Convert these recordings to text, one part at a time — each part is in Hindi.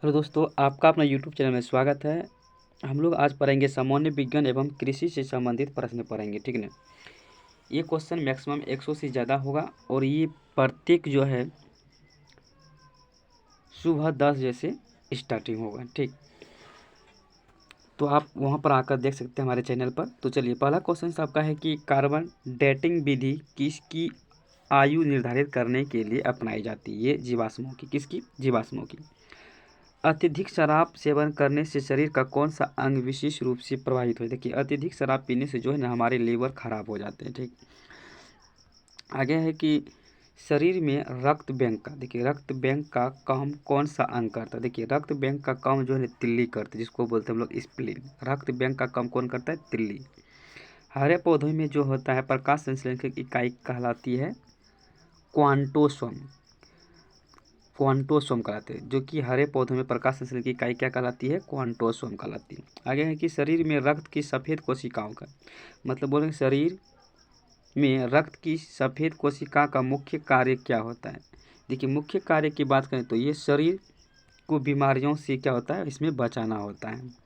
हेलो दोस्तों, आपका अपना यूट्यूब चैनल में स्वागत है। हम लोग आज पढ़ेंगे सामान्य विज्ञान एवं कृषि से संबंधित प्रश्न पढ़ेंगे, ठीक ना। ये क्वेश्चन मैक्सिमम 100 से ज़्यादा होगा और ये प्रत्येक जो है सुबह 10 बजे से स्टार्टिंग होगा, ठीक। तो आप वहाँ पर आकर देख सकते हैं हमारे चैनल पर। तो चलिए, पहला क्वेश्चन आपका है कि कार्बन डेटिंग विधि किसकी आयु निर्धारित करने के लिए अपनाई जाती है। ये जीवाश्मों की, किसकी? जीवाश्मों की। अत्यधिक शराब सेवन करने से शरीर का कौन सा अंग विशेष रूप से प्रभावित हो? देखिए, अत्यधिक शराब पीने से जो है ना हमारे लीवर खराब हो जाते हैं, ठीक। आगे है कि शरीर में रक्त बैंक का, देखिए रक्त बैंक का काम कौन सा अंग करता है? देखिए, रक्त बैंक का काम जो है तिल्ली करता है, जिसको बोलते हैं हम लोग स्प्लीन। रक्त बैंक का काम कौन करता है? तिल्ली। हरे पौधों में जो होता है प्रकाश संश्लेषण की इकाई कहलाती है क्वांटोसोम। क्वांटोसोम कहलाते हैं, जो कि हरे पौधों में प्रकाश संश्लेषण की इकाई क्या कहलाती है? क्वांटोसोम कहलाती है। आगे है कि शरीर में रक्त की सफ़ेद कोशिकाओं का, मतलब बोलेंगे शरीर में रक्त की सफ़ेद कोशिका का मुख्य कार्य क्या होता है? देखिए, मुख्य कार्य की बात करें तो ये शरीर को बीमारियों से क्या होता है, इसमें बचाना होता है।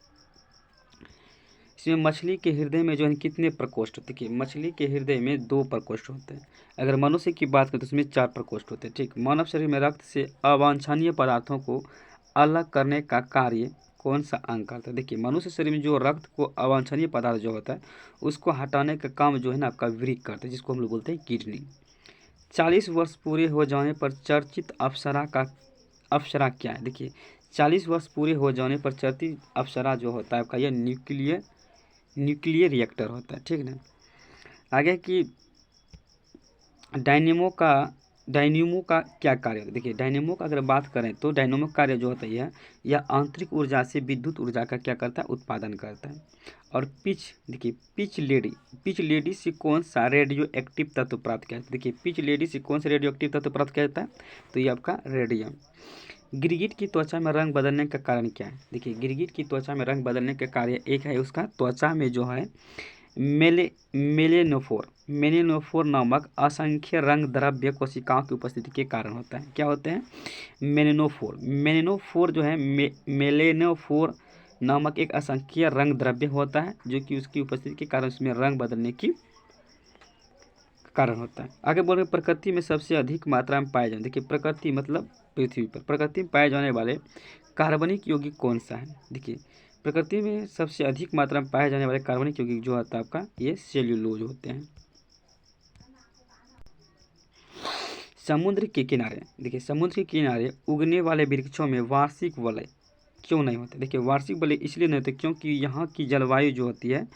इसमें मछली के हृदय में जो है कितने प्रकोष्ठ होते हैं? देखिए, मछली के हृदय में 2 प्रकोष्ठ होते हैं। अगर मनुष्य की बात करें तो उसमें 4 प्रकोष्ठ होते हैं, ठीक। मानव शरीर में रक्त से अवांछनीय पदार्थों को अलग करने का कार्य कौन सा अंग करता है? देखिए, मनुष्य शरीर में जो रक्त को अवांछनीय पदार्थ जो होता है उसको हटाने का काम जो है ना आपका वृक्क करता है, जिसको हम लोग बोलते हैं किडनी। 40 वर्ष पूरे हो जाने पर चर्चित अप्सरा क्या है? देखिए, 40 वर्ष पूरे हो जाने पर चर्चित अप्सरा जो होता है आपका यह न्यूक्लियर रिएक्टर होता है, ठीक ना। आगे कि डायनेमो का क्या कार्य होता है? देखिए, डायनेमो का अगर बात करें तो डायनेमो कार्य जो होता है यह आंतरिक ऊर्जा से विद्युत ऊर्जा का क्या करता है? उत्पादन करता है। और देखिए, पिच लेडी से कौन सा रेडियो एक्टिव तत्व प्राप्त किया जाता है? देखिए, पिच लेडी से कौन सा रेडियो एक्टिव तत्व प्राप्त किया जाता है? तो ये आपका रेडियम। गिरगिट की त्वचा में रंग बदलने का कारण क्या है? देखिए, गिरगिट की त्वचा में रंग बदलने का कार्य एक है उसका त्वचा में जो है मेलेनोफोर नामक असंख्य रंग द्रव्य कोशिकाओं की उपस्थिति के कारण होता है। क्या होते हैं? मेलेनोफोर जो है मेलेनोफोर नामक एक असंख्य रंग द्रव्य होता है, जो कि उसकी उपस्थिति के कारण उसमें रंग बदलने की कारण होता है। आगे बोल रहे प्रकृति में सबसे अधिक मात्रा में पाए जाने, देखिए प्रकृति मतलब पृथ्वी पर प्रकृति में पाए जाने वाले कार्बनिक यौगिक कौन सा है? देखिए, प्रकृति में सबसे अधिक मात्रा में पाए जाने वाले कार्बनिक यौगिक जो होता है आपका ये सेल्यूलोज होते हैं। समुद्र के किनारे, देखिए समुद्र के किनारे उगने वाले वृक्षों में वार्षिक वलय क्यों नहीं होते? देखिए, वार्षिक वलय इसलिए नहीं होते क्योंकि यहाँ की जलवायु जो होती है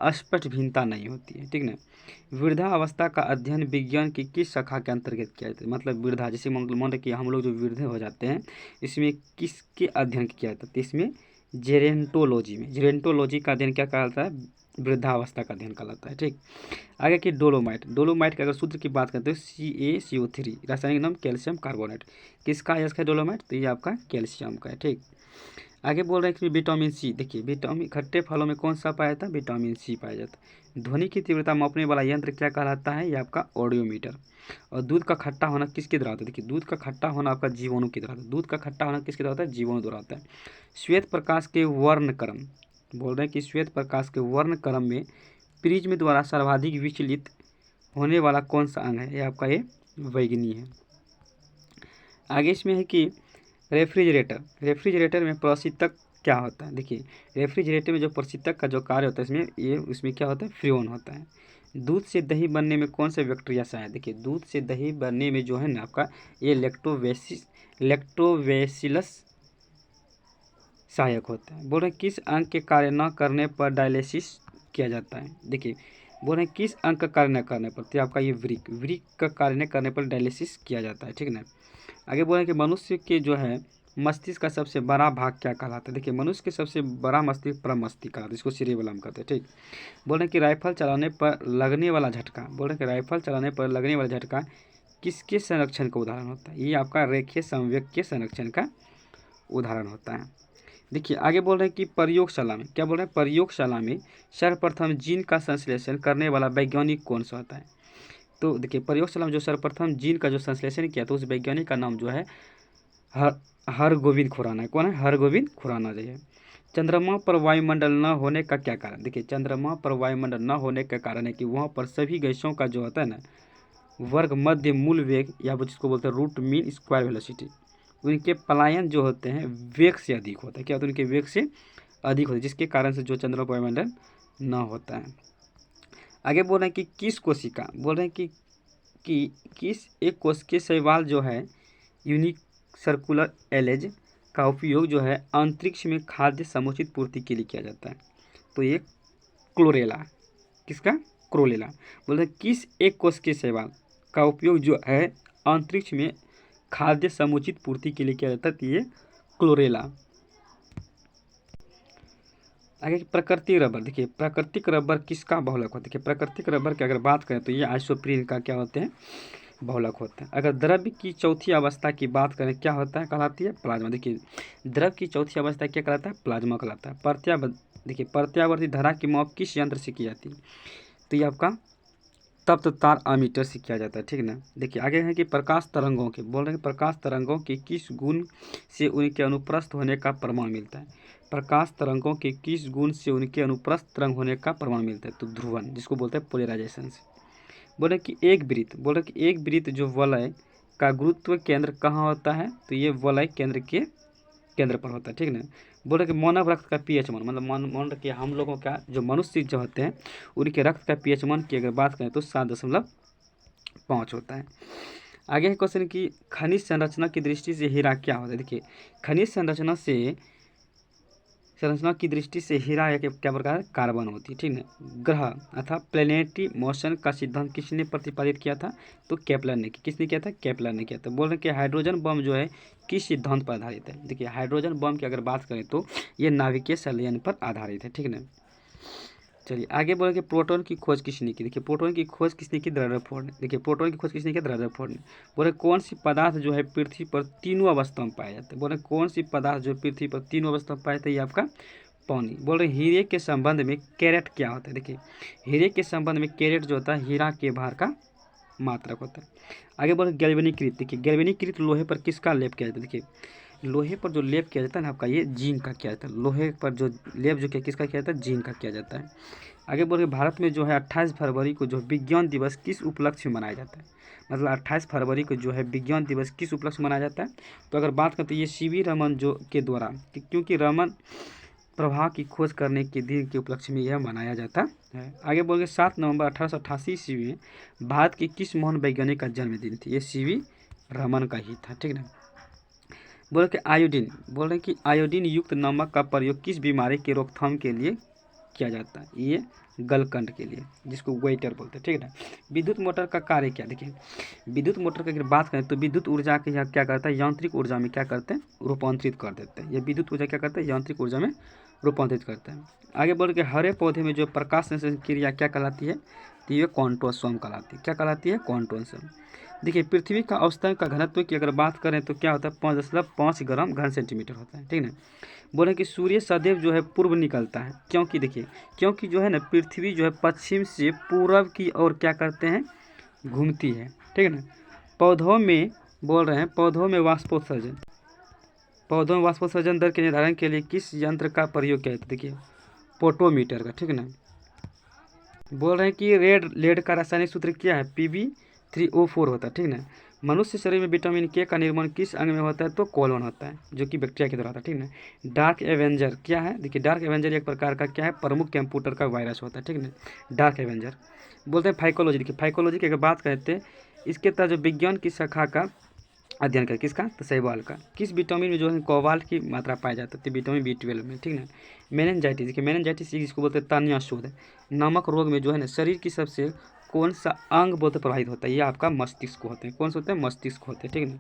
स्पष्ट भिन्नता नहीं होती है, ठीक ना। वृद्धावस्था का अध्ययन विज्ञान की किस शाखा के अंतर्गत किया जाता है? मतलब वृद्धा, जैसे मान लो कि हम लोग जो वृद्ध हो जाते हैं, इसमें किसके अध्ययन किया जाता है? इसमें जेरेंटोलॉजी का अध्ययन क्या कहलाता है? वृद्धावस्था का अध्ययन कहलाता है, ठीक। आगे की डोलोमाइट की अगर सूत्र की बात करते हैं CaCO3, रासायनिक नाम कैल्शियम कार्बोनेट। किसका अयस्क है डोलोमाइट? तो ये आपका कैल्शियम का है, ठीक। आगे बोल रहे हैं कि विटामिन सी, देखिए विटामिन खट्टे फलों में कौन सा पाया जाता है? विटामिन सी पाया जाता है। ध्वनि की तीव्रता मापने वाला यंत्र क्या कहलाता है? ये आपका ऑडियोमीटर। और दूध का खट्टा होना किसके द्वारा होता है? देखिए, दूध का खट्टा होना आपका जीवाणु की द्वारा होता है। दूध का खट्टा होना किसके द्वारा होता है? जीवाणु द्वारा होता है। श्वेत प्रकाश के वर्णक्रम, बोल रहे हैं कि श्वेत प्रकाश के वर्णक्रम में प्रिज्म द्वारा सर्वाधिक विचलित होने वाला कौन सा अंग है? ये आपका ये वैगनी है। आगे इसमें है कि रेफ्रिजरेटर में प्रशीतक क्या होता है? देखिए, रेफ्रिजरेटर में जो प्रशीतक का जो कार्य होता है उसमें क्या होता है? फ्रीऑन होता है। दूध से दही बनने में कौन सा बैक्टीरिया सहायक? देखिए, दूध से दही बनने में जो है ना आपका ये लैक्टोबैसिलस सहायक होता है। बोल रहे हैं किस अंग के कार्य न करने पर डायलिसिस किया जाता है? देखिए, बोल रहे हैं किस अंग का कार्य न करने पर? तो आपका ये वृक्क का कार्य न करने पर डायलिसिस किया जाता है, ठीक ना। आगे बोल रहे हैं कि मनुष्य के जो है मस्तिष्क का सबसे बड़ा भाग क्या कहलाता है? देखिए, मनुष्य के सबसे बड़ा मस्तिष्क प्रमस्तिष्क कहलाता है, जिसको सिरेबेलम कहते हैं, ठीक। बोल रहे हैं कि राइफल चलाने पर लगने वाला झटका, बोल रहे हैं कि राइफल चलाने पर लगने वाला झटका किसके संरक्षण का उदाहरण होता है? ये आपका रेखीय संवेग के संरक्षण का उदाहरण होता है। देखिए, आगे बोल रहे हैं कि प्रयोगशाला में क्या बोल रहे हैं? प्रयोगशाला में सर्वप्रथम जीन का संश्लेषण करने वाला वैज्ञानिक कौन सा होता है? तो देखिए, प्रयोगशाला में जो सर्वप्रथम जीन का जो संश्लेषण किया तो उस वैज्ञानिक का नाम जो है हरगोविंद खुराना है। कौन है? हरगोविंद खुराना जो है। चंद्रमा पर वायुमंडल न होने का क्या कारण? देखिए, चंद्रमा पर वायुमंडल न होने का कारण है कि वहाँ पर सभी गैसों का जो होता है ना वर्ग मध्य मूल वेग, या जिसको बोलते हैं रूट मीन स्क्वायर वेलोसिटी, उनके पलायन जो होते हैं वेग से अधिक होता है। क्या होता है? उनके वेग से अधिक होता है, जिसके कारण से जो चंद्रमा पर वायुमंडल न होता है। आगे बोल रहे हैं कि किस कोशिका, बोल रहे हैं कि किस एक कोशिकीय शैवाल जो है यूनिक सर्कुलर एलेज का उपयोग जो है अंतरिक्ष में खाद्य समुचित पूर्ति के लिए किया जाता है। तो ये क्लोरेला, किसका? क्लोरेला। बोल रहे हैं किस एक कोशिकीय शैवाल का उपयोग जो है अंतरिक्ष में खाद्य समुचित पूर्ति के लिए किया जाता है। तो ये क्लोरेला। आगे प्राकृतिक रबर, देखिए प्राकृतिक रबर किसका बहुलक होता है? देखिए प्राकृतिक रबर की अगर बात करें तो ये आइसोप्रीन का क्या होते हैं? बहुलक होता है। अगर द्रव्य की चौथी अवस्था की बात करें क्या होता है? कहलाती है प्लाज्मा। देखिए द्रव्य की चौथी अवस्था क्या कहलाता है? प्लाज्मा कहलाता है। देखिए प्रत्यावर्ती धारा की माप किस यंत्र से की जाती है? तो ये आपका तप्त तार अमीटर से किया जाता है, ठीक है ना। देखिए आगे है कि प्रकाश तरंगों के, बोल रहे हैं प्रकाश तरंगों के किस गुण से उनके अनुप्रस्थ होने का प्रमाण मिलता है? प्रकाश तरंगों के किस गुण से उनके अनुप्रस्थ तरंग होने का प्रमाण मिलता है? तो ध्रुवन, जिसको बोलते हैं पोलराइजेशन से। बोले कि एक वृत्त, बोले कि एक वृत्त जो वलय का गुरुत्व केंद्र कहाँ होता है? तो ये वलय केंद्र के केंद्र पर होता है, ठीक है ना। बोले कि मानव रक्त का पीएच मान, मतलब मान रखिए हम लोगों का जो मनुष्य जो होते हैं उनके रक्त का पीएच मान की अगर बात करें तो 7.5 होता है। आगे है क्वेश्चन कि खनिज संरचना की दृष्टि से हीरा क्या होता है? देखिए खनिज संरचना की दृष्टि से हीरा एक क्या प्रकार है? कार्बन होती है, ठीक है। ग्रह अर्थात प्लेनेटरी मोशन का सिद्धांत किसने प्रतिपादित किया था? तो केपलर ने। किसने किया था? केपलर ने किया था। बोल रहे कि हाइड्रोजन बम जो है किस सिद्धांत पर आधारित है? देखिए हाइड्रोजन बम की अगर बात करें तो ये नाभिकीय संलयन पर आधारित है, ठीक है ना। चलिए आगे बोले कि प्रोटॉन की खोज किसने की? देखिए प्रोटॉन की खोज किसने की? रदरफोर्ड ने। देखिए प्रोटॉन की खोज किसने की? रदरफोर्ड ने। बोले कौन सी पदार्थ जो है पृथ्वी पर तीनों अवस्था में पाए जाते हैं? बोले कौन सी पदार्थ जो पृथ्वी पर तीनों अवस्था में पाए जाते हैं? ये आपका पानी। बोल रहे हीरे के संबंध में कैरेट क्या होता है? देखिए हीरे के संबंध में कैरेट जो होता है हीरा के भार का मात्रक होता है। आगे बोले गैल्वेनीकृत, देखिए गैल्वेनीकृत लोहे पर किसका लेप किया जाता है? देखिए लोहे पर जो लेप किया जाता है ना आपका, ये जिंक का किया जाता है। लोहे पर जो लेप जो किसका किया जाता है? जिंक का किया जाता है। आगे बोल रहे भारत में जो है 28 फरवरी को जो विज्ञान दिवस किस उपलक्ष्य में मनाया जाता है? मतलब 28 फरवरी को जो है विज्ञान दिवस किस उपलक्ष्य में मनाया जाता है? तो अगर बात करें तो ये सीवी रमन जो के द्वारा, क्योंकि रमन प्रवाह की खोज करने के दिन के उपलक्ष्य में यह मनाया जाता है। आगे बोलेंगे 7 नवंबर 1888 ईस्वी में भारत की किस महान वैज्ञानिक का जन्मदिन थी? ये सीवी रमन का ही था, ठीक है ना। बोले कि आयोडीन, बोल रहे हैं कि आयोडीन युक्त नमक का प्रयोग किस बीमारी के रोकथाम के लिए किया जाता है? ये गलकंड के लिए, जिसको वेटर बोलते हैं, ठीक है ना। विद्युत मोटर का कार्य क्या? देखिए विद्युत मोटर की अगर बात करें तो विद्युत ऊर्जा के यहाँ क्या करता है? यांत्रिक ऊर्जा में क्या करते हैं? रूपांतरित कर देते हैं। ये विद्युत ऊर्जा क्या करता है? यांत्रिक ऊर्जा में रूपांतरित करता है। आगे बोल के हरे पौधे में जो प्रकाश संश्लेषण क्रिया क्या कहलाती है? तो ये क्वांटोसोम कहलाती है। क्या कहलाती है? क्वांटोसोम। देखिए पृथ्वी का औसतन का घनत्व की अगर बात करें तो क्या होता है? 5.5 ग्राम घन सेंटीमीटर होता है, ठीक है ना। बोले कि सूर्य सदैव जो है पूर्व निकलता है, क्योंकि देखिए क्योंकि जो है ना पृथ्वी जो है पश्चिम से पूर्व की ओर क्या करते हैं? घूमती है, ठीक है ना। पौधों में बोल रहे हैं पौधों में वाष्पोत्सर्जन दर के निर्धारण के लिए किस यंत्र का प्रयोग किया जाता है? देखिए पोटोमीटर का, ठीक है ना। बोल रहे हैं कि रेड लेड का रासायनिक सूत्र क्या है? Pb3O4 होता है, ठीक है ना। मनुष्य शरीर में विटामिन के का निर्माण किस अंग में होता है? तो कोलन होता है, जो कि बैक्टीरिया के द्वारा होता है, ठीक है ना। डार्क एवेंजर क्या है? देखिए डार्क एवेंजर एक प्रकार का क्या है? प्रमुख कंप्यूटर का वायरस होता है, ठीक है ना। Dark Avenger. बोलते हैं फाइकोलॉजी, देखिए फाइकोलॉजी की अगर बात करते हैं इसके तहत जो विज्ञान की शाखा का अध्ययन कर, किसका? तो शैवाल का। किस विटामिन में जो है कोबाल्ट की मात्रा पाई जाती है? विटामिन B12 में, ठीक है ना। मेनिनजाइटिस, देखिए मेनिनजाइटिस जिसको बोलते हैं तानिया शोध नामक रोग में जो है ना शरीर की सबसे कौन सा अंग बोलते प्रभावित होता है? ये आपका मस्तिष्क होते हैं। कौन सा होता है? मस्तिष्क होते हैं, ठीक है ना।